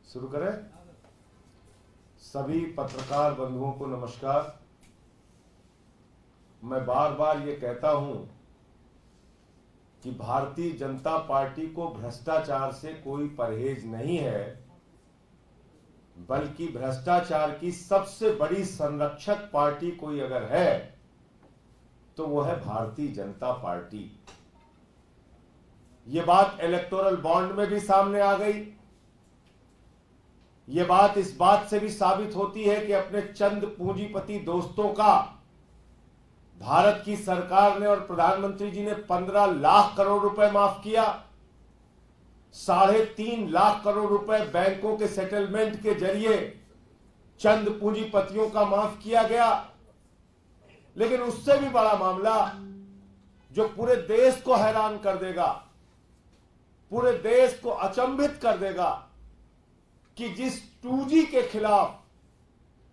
शुरू करें। सभी पत्रकार बंधुओं को नमस्कार। मैं बार बार ये कहता हूं कि भारतीय जनता पार्टी को भ्रष्टाचार से कोई परहेज नहीं है, बल्कि भ्रष्टाचार की सबसे बड़ी संरक्षक पार्टी कोई अगर है तो वो है भारतीय जनता पार्टी। ये बात इलेक्टोरल बॉन्ड में भी सामने आ गई। ये बात इस बात से भी साबित होती है कि अपने चंद पूंजीपति दोस्तों का भारत की सरकार ने और प्रधानमंत्री जी ने 15 लाख करोड़ रुपए माफ किया। 3.5 लाख करोड़ रुपए बैंकों के सेटलमेंट के जरिए चंद पूंजीपतियों का माफ किया गया। लेकिन उससे भी बड़ा मामला जो पूरे देश को हैरान कर देगा, पूरे देश को अचंभित कर देगा, कि जिस 2G के खिलाफ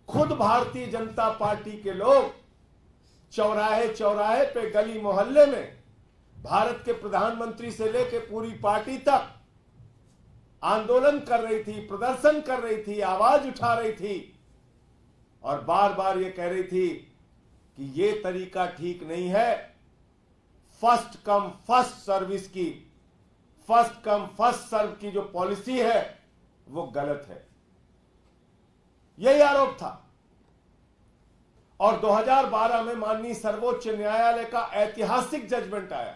खुद भारतीय जनता पार्टी के लोग चौराहे चौराहे पे, गली मोहल्ले में भारत के प्रधानमंत्री से लेकर पूरी पार्टी तक आंदोलन कर रही थी, प्रदर्शन कर रही थी, आवाज उठा रही थी और बार बार ये कह रही थी कि ये तरीका ठीक नहीं है। फर्स्ट कम फर्स्ट सर्विस की, फर्स्ट कम फर्स्ट सर्व की जो पॉलिसी है वो गलत है, यही आरोप था। और 2012 में माननीय सर्वोच्च न्यायालय का ऐतिहासिक जजमेंट आया।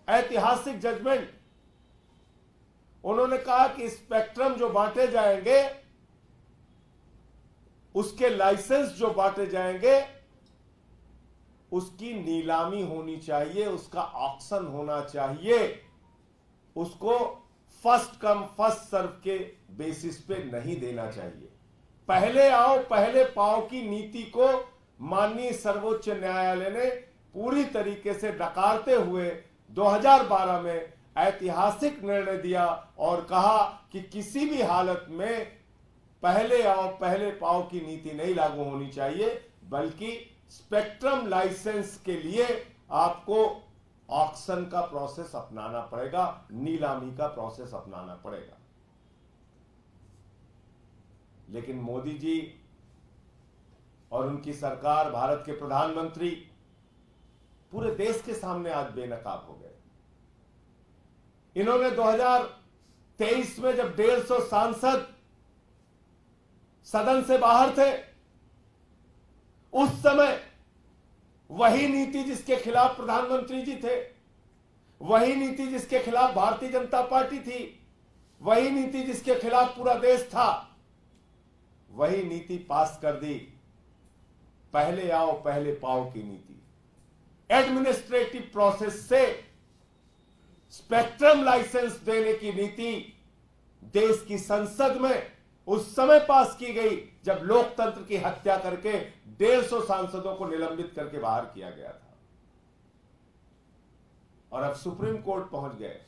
ऐतिहासिक जजमेंट, उन्होंने कहा कि स्पेक्ट्रम जो बांटे जाएंगे, उसके लाइसेंस जो बांटे जाएंगे, उसकी नीलामी होनी चाहिए, उसका ऑक्शन होना चाहिए, उसको फर्स्ट कम फर्स्ट सर्व के बेसिस पे नहीं देना चाहिए। पहले आओ पहले पाओ की नीति को माननीय सर्वोच्च न्यायालय ने पूरी तरीके से नकारते हुए 2012 में ऐतिहासिक निर्णय दिया और कहा कि किसी भी हालत में पहले आओ पहले पाओ की नीति नहीं लागू होनी चाहिए, बल्कि स्पेक्ट्रम लाइसेंस के लिए आपको ऑक्शन का प्रोसेस अपनाना पड़ेगा, नीलामी का प्रोसेस अपनाना पड़ेगा। लेकिन मोदी जी और उनकी सरकार, भारत के प्रधानमंत्री पूरे देश के सामने आज बेनकाब हो गए। इन्होंने 2023 में जब 150 सांसद सदन से बाहर थे, उस समय वही नीति जिसके खिलाफ प्रधानमंत्री जी थे, वही नीति जिसके खिलाफ भारतीय जनता पार्टी थी, वही नीति जिसके खिलाफ पूरा देश था, वही नीति पास कर दी। पहले आओ पहले पाओ की नीति, एडमिनिस्ट्रेटिव प्रोसेस से स्पेक्ट्रम लाइसेंस देने की नीति देश की संसद में उस समय पास की गई जब लोकतंत्र की हत्या करके 150 सांसदों को निलंबित करके बाहर किया गया था। और अब सुप्रीम कोर्ट पहुंच गए।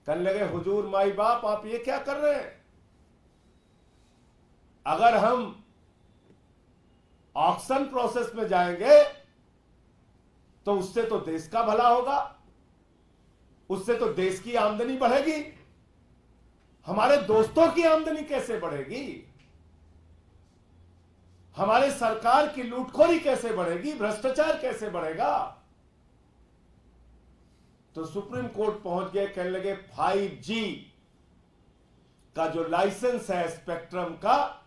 कहने लगे, हुजूर माई बाप, आप ये क्या कर रहे हैं? अगर हम ऑक्शन प्रोसेस में जाएंगे तो उससे तो देश का भला होगा, उससे तो देश की आमदनी बढ़ेगी, हमारे दोस्तों की आमदनी कैसे बढ़ेगी, हमारे सरकार की लूटखोरी कैसे बढ़ेगी, भ्रष्टाचार कैसे बढ़ेगा? तो सुप्रीम कोर्ट पहुंच गए। कहने लगे 5G का जो लाइसेंस है स्पेक्ट्रम का,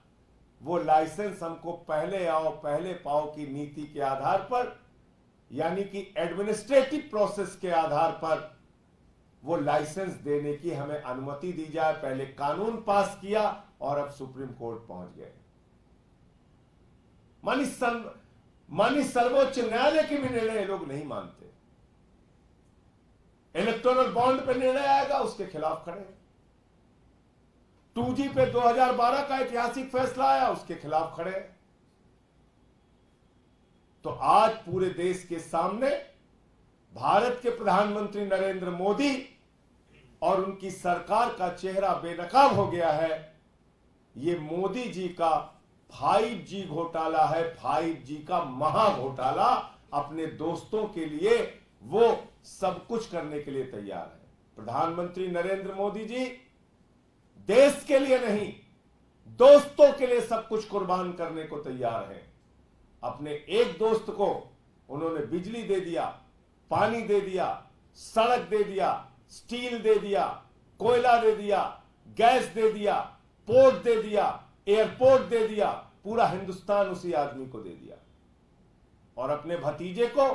वो लाइसेंस हमको पहले आओ पहले पाओ की नीति के आधार पर, यानी कि एडमिनिस्ट्रेटिव प्रोसेस के आधार पर वो लाइसेंस देने की हमें अनुमति दी जाए। पहले कानून पास किया और अब सुप्रीम कोर्ट पहुंच गए। मानी सर्वोच्च न्यायालय के भी निर्णय लोग नहीं मानते। इलेक्टोरल बॉन्ड पे निर्णय आएगा, उसके खिलाफ खड़े। 2G पे 2012 का ऐतिहासिक फैसला आया, उसके खिलाफ खड़े। तो आज पूरे देश के सामने भारत के प्रधानमंत्री नरेंद्र मोदी और उनकी सरकार का चेहरा बेनकाब हो गया है। ये मोदी जी का 5G घोटाला है, 5G का महा घोटाला। अपने दोस्तों के लिए वो सब कुछ करने के लिए तैयार है। प्रधानमंत्री नरेंद्र मोदी जी देश के लिए नहीं, दोस्तों के लिए सब कुछ कुर्बान करने को तैयार हैं। अपने एक दोस्त को उन्होंने बिजली दे दिया, पानी दे दिया, सड़क दे दिया, स्टील दे दिया, कोयला दे दिया, गैस दे दिया, पोर्ट दे दिया, एयरपोर्ट दे दिया, पूरा हिंदुस्तान उसी आदमी को दे दिया। और अपने भतीजे को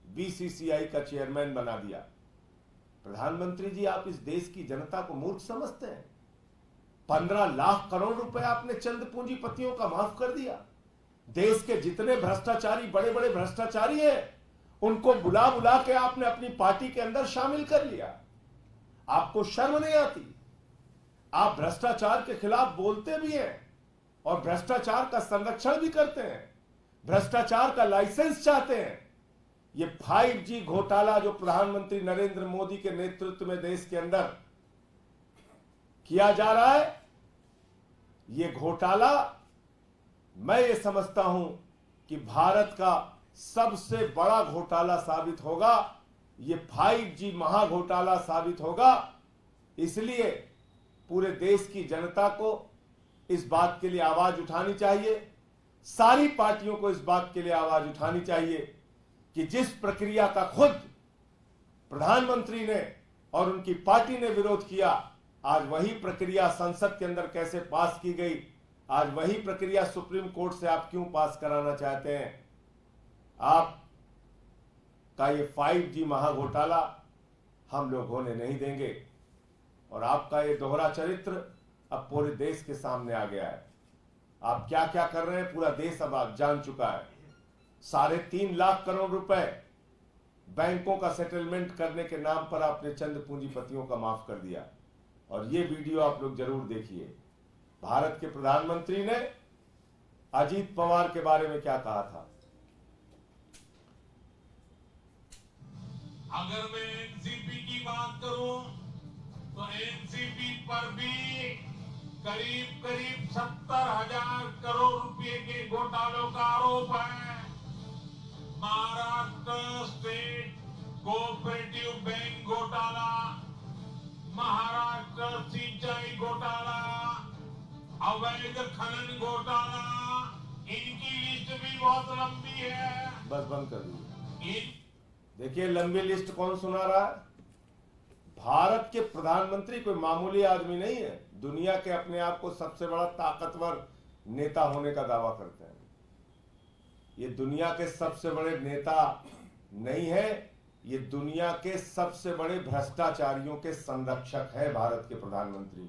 बीसीसीआई का चेयरमैन बना दिया। प्रधानमंत्री जी, आप इस देश की जनता को मूर्ख समझते हैं? 15 लाख करोड़ रुपए आपने चंद पूंजीपतियों का माफ कर दिया। देश के जितने भ्रष्टाचारी, बड़े बड़े भ्रष्टाचारी हैं, उनको बुला बुला के आपने अपनी पार्टी के अंदर शामिल कर लिया। आपको शर्म नहीं आती? आप भ्रष्टाचार के खिलाफ बोलते भी हैं और भ्रष्टाचार का संरक्षण भी करते हैं, भ्रष्टाचार का लाइसेंस चाहते हैं। ये 5G घोटाला जो प्रधानमंत्री नरेंद्र मोदी के नेतृत्व में देश के अंदर किया जा रहा है, ये घोटाला मैं ये समझता हूं कि भारत का सबसे बड़ा घोटाला साबित होगा। ये 5G महाघोटाला साबित होगा। इसलिए पूरे देश की जनता को इस बात के लिए आवाज उठानी चाहिए, सारी पार्टियों को इस बात के लिए आवाज उठानी चाहिए कि जिस प्रक्रिया का खुद प्रधानमंत्री ने और उनकी पार्टी ने विरोध किया, आज वही प्रक्रिया संसद के अंदर कैसे पास की गई, आज वही प्रक्रिया सुप्रीम कोर्ट से आप क्यों पास कराना चाहते हैं? आप का ये 5G महाघोटाला हम लोग होने नहीं देंगे। और आपका ये दोहरा चरित्र अब पूरे देश के सामने आ गया है। आप क्या क्या कर रहे हैं पूरा देश अब जान चुका है। 3.5 लाख करोड़ रुपए बैंकों का सेटलमेंट करने के नाम पर आपने चंद पूंजीपतियों का माफ कर दिया। और ये वीडियो आप लोग जरूर देखिए। भारत के प्रधानमंत्री ने अजीत पवार के बारे में क्या कहा था। अगर मैं एनसीपी की बात करूं तो एनसीपी पर भी करीब 70,000 करोड़ रुपए के घोटालों का आरोप है। महाराष्ट्र स्टेट कोऑपरेटिव बैंक घोटाला, महाराष्ट्र सिंचाई घोटाला, अवैध खनन घोटाला, इनकी लिस्ट भी बहुत लंबी है। बस बंद कर दीजिए। देखिए लंबी लिस्ट कौन सुना रहा है? भारत के प्रधानमंत्री कोई मामूली आदमी नहीं है। दुनिया के अपने आप को सबसे बड़ा ताकतवर नेता होने का दावा करते हैं। ये दुनिया के सबसे बड़े नेता नहीं है, ये दुनिया के सबसे बड़े भ्रष्टाचारियों के संरक्षक है। भारत के प्रधानमंत्री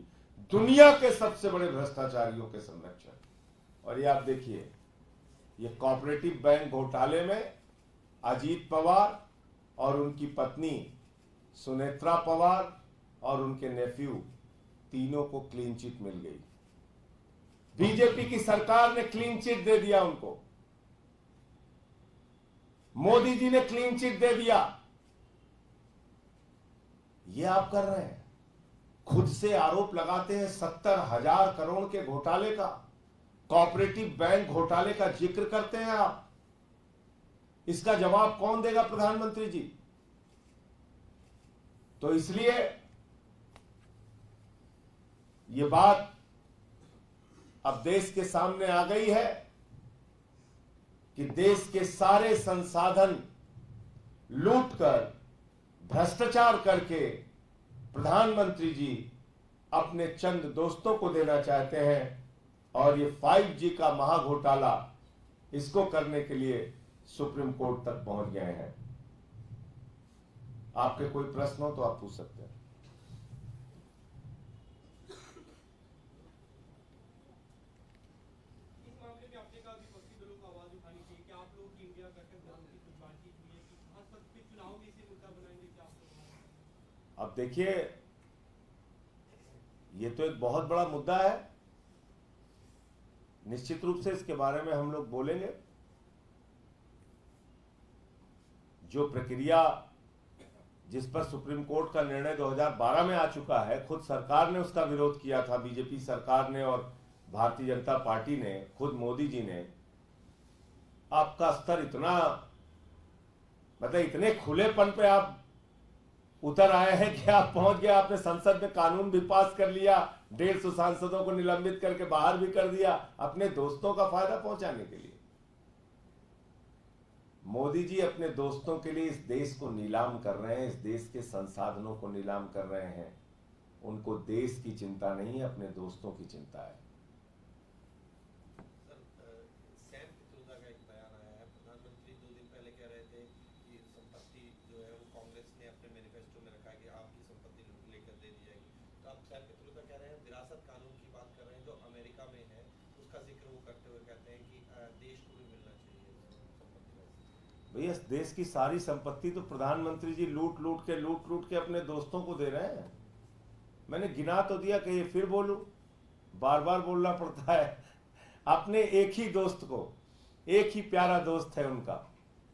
दुनिया के सबसे बड़े भ्रष्टाचारियों के संरक्षक। और ये आप देखिए, ये कोऑपरेटिव बैंक घोटाले में अजीत पवार और उनकी पत्नी सुनेत्रा पवार और उनके नेफ्यू तीनों को क्लीन चिट मिल गई। बीजेपी की सरकार ने क्लीन चिट दे दिया उनको। मोदी जी ने क्लीन चिट दे दिया। ये आप कर रहे हैं, खुद से आरोप लगाते हैं 70,000 करोड़ के घोटाले का, कोऑपरेटिव बैंक घोटाले का जिक्र करते हैं आप। इसका जवाब कौन देगा? प्रधानमंत्री जी। तो इसलिए ये बात अब देश के सामने आ गई है कि देश के सारे संसाधन लूटकर, भ्रष्टाचार करके प्रधानमंत्री जी अपने चंद दोस्तों को देना चाहते हैं। और ये 5G का महाघोटाला, इसको करने के लिए सुप्रीम कोर्ट तक पहुंच गए हैं। आपके कोई प्रश्न हो तो आप पूछ सकते हैं। इस मामले में आपने कहा विपक्षी दलों को आवाज उठानी चाहिए। क्या आप लोग इंडिया गठबंधन नाम की कुछ बातचीत हुई है कि खासतौर पे चुनाव में इसे मुद्दा बनाएंगे? क्या आप लोग? अब देखिए, ये तो एक बहुत बड़ा मुद्दा है। निश्चित रूप से इसके बारे में हम लोग बोलेंगे। जो प्रक्रिया जिस पर सुप्रीम कोर्ट का निर्णय 2012 में आ चुका है, खुद सरकार ने उसका विरोध किया था, बीजेपी सरकार ने और भारतीय जनता पार्टी ने, खुद मोदी जी ने। आपका स्तर इतना, मतलब इतने खुलेपन पे आप उतर आए हैं कि आप पहुंच गए, आपने संसद में कानून भी पास कर लिया, 150 सांसदों को निलंबित करके बाहर भी कर दिया अपने दोस्तों का फायदा पहुंचाने के लिए। मोदी जी अपने दोस्तों के लिए इस देश को नीलाम कर रहे हैं, इस देश के संसाधनों को नीलाम कर रहे हैं। उनको देश की चिंता नहीं है, अपने दोस्तों की चिंता है। सैम पित्रोदा का एक बयान आया है। प्रधानमंत्री 2 दिन पहले कह रहे थे कि संपत्ति जो है वो कांग्रेस ने अपने मैनिफेस्टो में रखा है कि आपकी संपत्ति लेकर दे दी जाएगी। तो अब सैम पित्रोदा कह रहे हैं, विरासत कानून की बात कर रहे हैं जो अमेरिका में है, उसका जिक्र वो करते हुए कहते हैं कि देश को भी मिलना चाहिए संपत्ति। भैया, इस देश की सारी संपत्ति तो प्रधानमंत्री जी लूट लूट के अपने दोस्तों को दे रहे हैं। मैंने गिना तो दिया कि ये फिर बोलूं, बार बार बोलना पड़ता है। अपने एक ही दोस्त को, एक ही प्यारा दोस्त है उनका,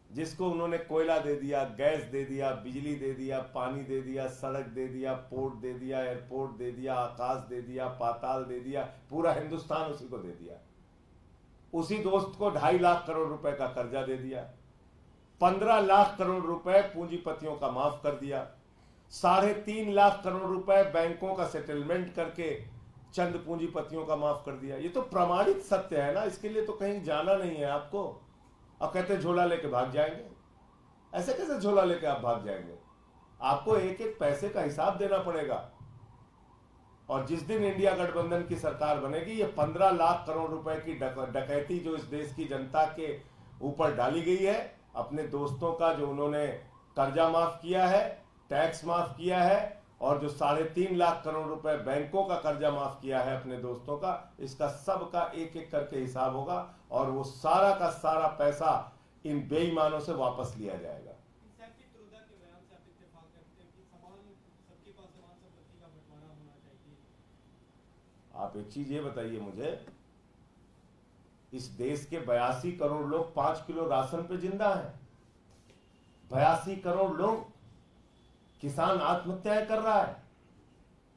जिसको उन्होंने कोयला दे दिया, गैस दे दिया, बिजली दे दिया, पानी दे दिया, सड़क दे दिया, पोर्ट दे दिया, एयरपोर्ट दे दिया, आकाश दे दिया, पाताल दे दिया, पूरा हिंदुस्तान उसी को दे दिया। उसी दोस्त को 2.5 लाख करोड़ रुपए का कर्जा दे दिया, 15 लाख करोड़ रुपए पूंजीपतियों का माफ कर दिया, 3.5 लाख करोड़ रुपए बैंकों का सेटलमेंट करके चंद पूंजीपतियों का माफ कर दिया। ये तो प्रमाणित सत्य है ना, इसके लिए तो कहीं जाना नहीं है आपको। अब कहते झोला लेके भाग जाएंगे, ऐसे कैसे झोला लेके आप भाग जाएंगे? आपको एक एक पैसे का हिसाब देना पड़ेगा। और जिस दिन इंडिया गठबंधन की सरकार बनेगी, ये 15 लाख करोड़ रुपए की डकैती जो इस देश की जनता के ऊपर डाली गई है, अपने दोस्तों का जो उन्होंने कर्जा माफ किया है, टैक्स माफ किया है, और जो 3.5 लाख करोड़ रुपए बैंकों का कर्जा माफ किया है अपने दोस्तों का, इसका सब का एक एक करके हिसाब होगा और वो सारा का सारा पैसा इन बेईमानों से वापस लिया जाएगा। सैम पित्रोदा के बयान से आप इत्तेफाक करते हैं कि सबके पास समान संपत्ति का बंटवारा होना चाहिए। आप एक चीज ये बताइए मुझे, इस देश के 82 करोड़ लोग 5 किलो राशन पे जिंदा हैं। 82 करोड़ लोग, किसान आत्महत्याएं कर रहा है,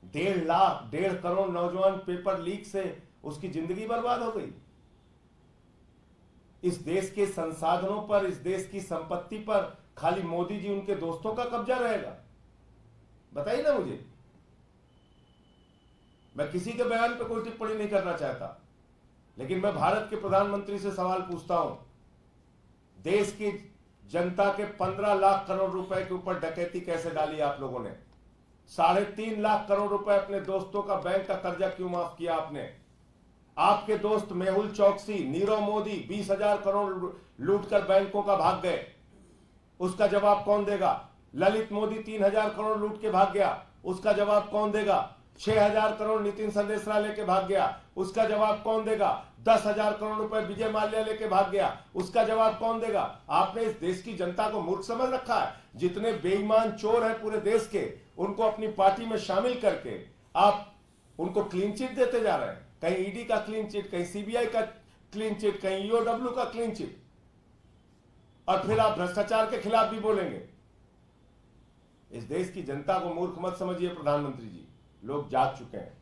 1.5 करोड़ नौजवान पेपर लीक से उसकी जिंदगी बर्बाद हो गई। इस देश के संसाधनों पर, इस देश की संपत्ति पर खाली मोदी जी उनके दोस्तों का कब्जा रहेगा? बताइए ना मुझे। मैं किसी के बयान पर कोई टिप्पणी नहीं करना चाहता, लेकिन मैं भारत के प्रधानमंत्री से सवाल पूछता हूं, देश की जनता के 15 लाख करोड़ रुपए के ऊपर डकैती कैसे डाली आप लोगों ने? 3.5 लाख करोड़ रुपए अपने दोस्तों का बैंक का कर्जा क्यों माफ किया आपने? आपके दोस्त मेहुल चौकसी, नीरव मोदी 20,000 करोड़ लूटकर बैंकों का भाग गए, उसका जवाब कौन देगा? ललित मोदी 3,000 करोड़ लूट के भाग गया, उसका जवाब कौन देगा? 6,000 करोड़ नितिन संदेशरा लेके भाग गया, उसका जवाब कौन देगा? 10,000 करोड़ रुपए विजय माल्या लेके भाग गया, उसका जवाब कौन देगा? आपने इस देश की जनता को मूर्ख समझ रखा है। जितने बेईमान चोर हैं पूरे देश के, उनको अपनी पार्टी में शामिल करके आप उनको क्लीन चिट देते जा रहे हैं। कहीं ईडी का क्लीन चिट, कहीं सीबीआई का क्लीन चिट, कहीं ईओडब्ल्यू का क्लीन चिट, और फिर आप भ्रष्टाचार के खिलाफ भी बोलेंगे। इस देश की जनता को मूर्ख मत समझिए प्रधानमंत्री जी, लोग जाग चुके हैं।